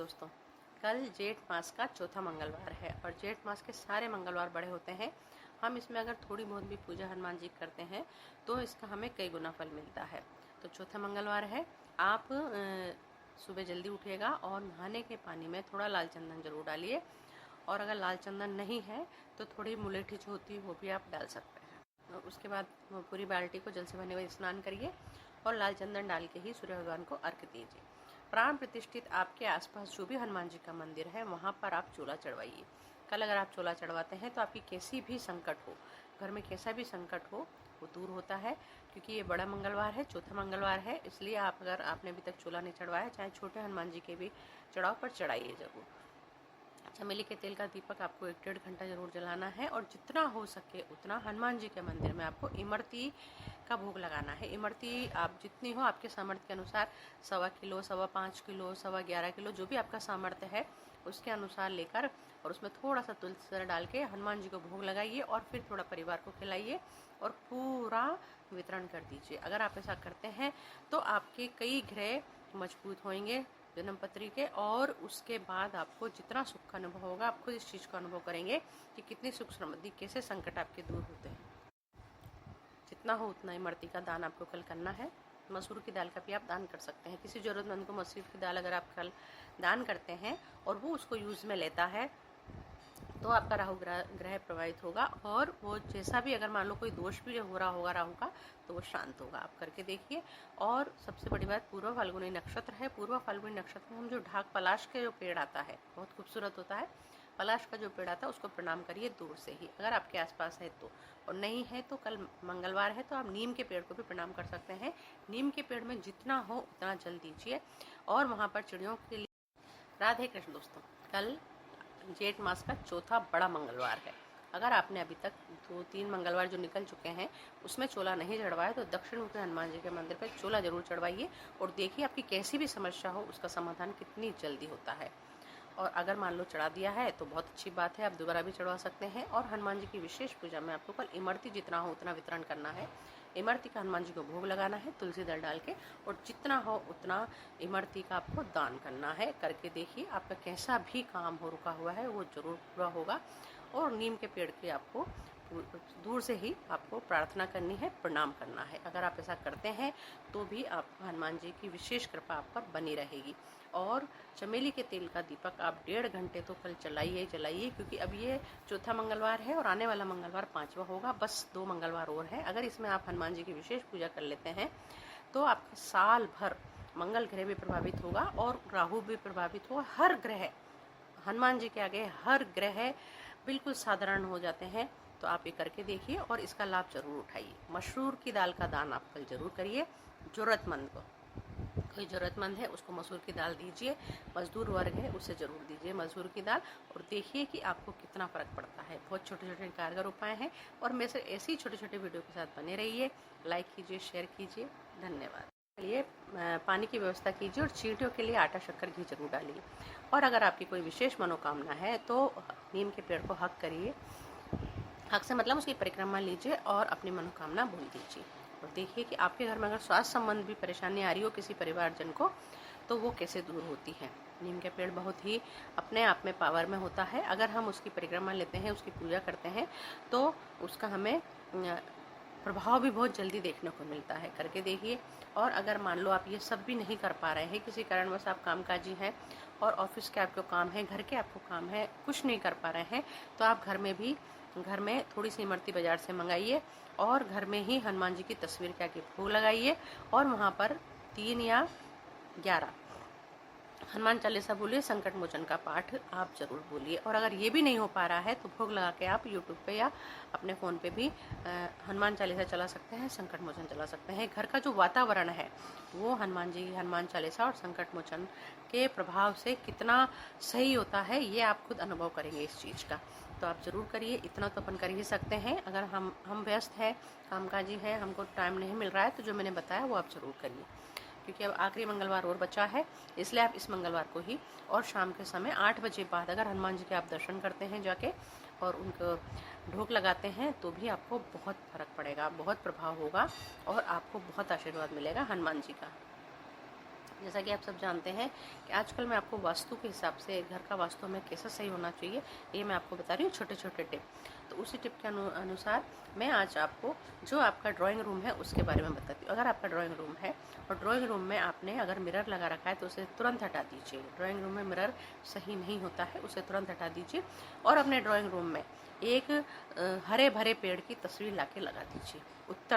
दोस्तों, कल जेठ मास का चौथा मंगलवार है और जेठ मास के सारे मंगलवार बड़े होते हैं। हम इसमें अगर थोड़ी बहुत भी पूजा हनुमान जी करते हैं तो इसका हमें कई गुना फल मिलता है। तो चौथा मंगलवार है, आप सुबह जल्दी उठिएगा और नहाने के पानी में थोड़ा लाल चंदन जरूर डालिए, और अगर लाल चंदन नहीं है तो थोड़ी मुलेठी जो होती है वो भी आप डाल सकते हैं। और उसके बाद पूरी बाल्टी को जल से भरने हुए स्नान करिए और लाल चंदन डाल के ही सूर्य भगवान को अर्घ्य दीजिए। प्राण प्रतिष्ठित आपके आसपास जो भी हनुमान जी का मंदिर है वहाँ पर आप चूल्हा चढ़वाइए। कल अगर आप चूल्हा चढ़वाते हैं तो आपकी कैसी भी संकट हो, घर में कैसा भी संकट हो, वो दूर होता है। क्योंकि ये बड़ा मंगलवार है, चौथा मंगलवार है, इसलिए आप अगर आपने अभी तक चूल्हा नहीं चढ़वाया, चाहे छोटे हनुमान जी के भी चढ़ाओ पर चढ़ाइए जरूर। चमेली के तेल का दीपक आपको 1-1.5 घंटा जरूर जलाना है और जितना हो सके उतना हनुमान जी के मंदिर में आपको इमरती का भोग लगाना है। इमरती आप जितनी हो आपके सामर्थ्य के अनुसार 1.25 किलो, 5.25 किलो, 11.25 किलो, जो भी आपका सामर्थ्य है उसके अनुसार लेकर और उसमें थोड़ा सा तुलसी डाल के हनुमान जी को भोग लगाइए और फिर थोड़ा परिवार को खिलाइए और पूरा वितरण कर दीजिए। अगर आप ऐसा करते हैं तो आपके कई ग्रह मजबूत होंगे जन्म पत्री के, और उसके बाद आपको जितना सुख का अनुभव होगा आप खुद इस चीज़ का अनुभव करेंगे कि कितनी सुख समृद्धि, कैसे संकट आपके दूर होते हैं। जितना हो उतना इमरती का दान आपको कल करना है। मसूर की दाल का भी आप दान कर सकते हैं। किसी जरूरतमंद को मसूर की दाल अगर आप कल दान करते हैं और वो उसको यूज़ में लेता है तो आपका राहु ग्रह प्रभावित होगा, और वो जैसा भी अगर मान लो कोई दोष भी हो रहा होगा राहु का तो वो शांत होगा। आप करके देखिए। और सबसे बड़ी बात, पूर्व फाल्गुनी नक्षत्र है। पूर्व फाल्गुनी नक्षत्र में हम जो ढाक पलाश के जो पेड़ आता है बहुत खूबसूरत होता है, पलाश का जो पेड़ आता है उसको प्रणाम करिए दूर से ही, अगर आपके आसपास है तो। और नहीं है तो कल मंगलवार है तो आप नीम के पेड़ को भी प्रणाम कर सकते हैं। नीम के पेड़ में जितना हो उतना जल दीजिए और वहाँ पर चिड़ियों के लिए। राधे कृष्ण दोस्तों, कल जेठ मास का चौथा बड़ा मंगलवार है। अगर आपने अभी तक 2-3 मंगलवार जो निकल चुके हैं उसमें चोला नहीं चढ़वाया तो दक्षिण मुखी हनुमान जी के मंदिर पर चोला जरूर चढ़वाइए और देखिए आपकी कैसी भी समस्या हो उसका समाधान कितनी जल्दी होता है। और अगर मान लो चढ़ा दिया है तो बहुत अच्छी बात है, आप दोबारा भी चढ़वा सकते हैं। और हनुमान जी की विशेष पूजा में आपको कल इमरती जितना हो उतना वितरण करना है। इमरती का हनुमान जी को भोग लगाना है तुलसी दल डाल के, और जितना हो उतना इमरती का आपको दान करना है। करके देखिए आपका कैसा भी काम हो रुका हुआ है वो जरूर पूरा होगा। और नीम के पेड़ की आपको दूर से ही आपको प्रार्थना करनी है, प्रणाम करना है। अगर आप ऐसा करते हैं तो भी आप हनुमान जी की विशेष कृपा आप पर बनी रहेगी। और चमेली के तेल का दीपक आप 1.5 घंटे तो कल जलाइए, क्योंकि अब ये चौथा मंगलवार है और आने वाला मंगलवार 5वां होगा। बस 2 मंगलवार और है। अगर इसमें आप हनुमान जी की विशेष पूजा कर लेते हैं तो आपका साल भर मंगल ग्रह भी प्रभावित होगा और राहु भी प्रभावित होगा। हर ग्रह हनुमान जी के आगे हर ग्रह बिल्कुल साधारण हो जाते हैं। तो आप ये करके देखिए और इसका लाभ जरूर उठाइए। मसूर की दाल का दान आप कल जरूर करिए। जरूरतमंद को, कोई ज़रूरतमंद है उसको मसूर की दाल दीजिए। मजदूर वर्ग है उसे ज़रूर दीजिए मसूर की दाल, और देखिए कि आपको कितना फ़र्क पड़ता है। बहुत छोटे छोटे कारगर उपाय हैं और मेरे से ऐसे ही छोटे छोटे वीडियो के साथ बने रहिए। लाइक कीजिए, शेयर कीजिए। धन्यवाद। लिए पानी की व्यवस्था कीजिए और चींटियों के लिए आटा, शक्कर, घी जरूर डालिए। और अगर आपकी कोई विशेष मनोकामना है तो नीम के पेड़ को हक करिए। हक से मतलब उसकी परिक्रमा लीजिए और अपनी मनोकामना बोल दीजिए। और देखिए कि आपके घर में अगर स्वास्थ्य संबंध भी परेशानी आ रही हो किसी परिवारजन को तो वो कैसे दूर होती है। नीम का पेड़ बहुत ही अपने आप में पावर में होता है। अगर हम उसकी परिक्रमा लेते हैं, उसकी पूजा करते हैं तो उसका हमें प्रभाव भी बहुत जल्दी देखने को मिलता है। करके देखिए। और अगर मान लो आप ये सब भी नहीं कर पा रहे हैं, किसी कारणवश आप कामकाजी हैं और ऑफिस के आपको काम है, घर के आपको काम है, कुछ नहीं कर पा रहे हैं, तो आप घर में थोड़ी सी इमरती बाजार से मंगाइए और घर में ही हनुमान जी की तस्वीर के आगे भोग लगाइए और वहाँ पर 3 या 11 हनुमान चालीसा बोलिए। संकट मोचन का पाठ आप जरूर बोलिए। और अगर ये भी नहीं हो पा रहा है तो भोग लगा के आप यूट्यूब पे या अपने फ़ोन पे भी हनुमान चालीसा चला सकते हैं, संकट मोचन चला सकते हैं। घर का जो वातावरण है वो हनुमान जी, हनुमान चालीसा और संकट मोचन के प्रभाव से कितना सही होता है ये आप खुद अनुभव करेंगे इस चीज़ का। तो आप ज़रूर करिए। इतना तो अपन कर ही सकते हैं। अगर हम व्यस्त हैं, कामकाजी हैं, हमको टाइम नहीं मिल रहा है तो जो मैंने बताया वो आप ज़रूर करिए। क्योंकि अब आखिरी मंगलवार और बचा है, इसलिए आप इस मंगलवार को ही और शाम के समय 8 बजे बाद अगर हनुमान जी के आप दर्शन करते हैं जाके और उनको ढोक लगाते हैं तो भी आपको बहुत फर्क पड़ेगा, बहुत प्रभाव होगा और आपको बहुत आशीर्वाद मिलेगा हनुमान जी का। जैसा कि आप सब जानते हैं कि आजकल मैं आपको वास्तु के हिसाब से घर का वास्तु हमें कैसा सही होना चाहिए ये मैं आपको बता रही हूँ, छोटे छोटे टिप। तो उसी टिप के अनुसार मैं आज आपको जो आपका ड्राइंग रूम है उसके बारे में बताती हूँ। अगर आपका ड्राइंग रूम है और ड्राइंग रूम में आपने अगर मिरर लगा रखा है तो उसे तुरंत हटा दीजिए। ड्राइंग रूम में मिरर सही नहीं होता है, उसे तुरंत हटा दीजिए और अपने ड्राइंग रूम में एक हरे भरे पेड़ की तस्वीर लाके लगा दीजिए। उत्तर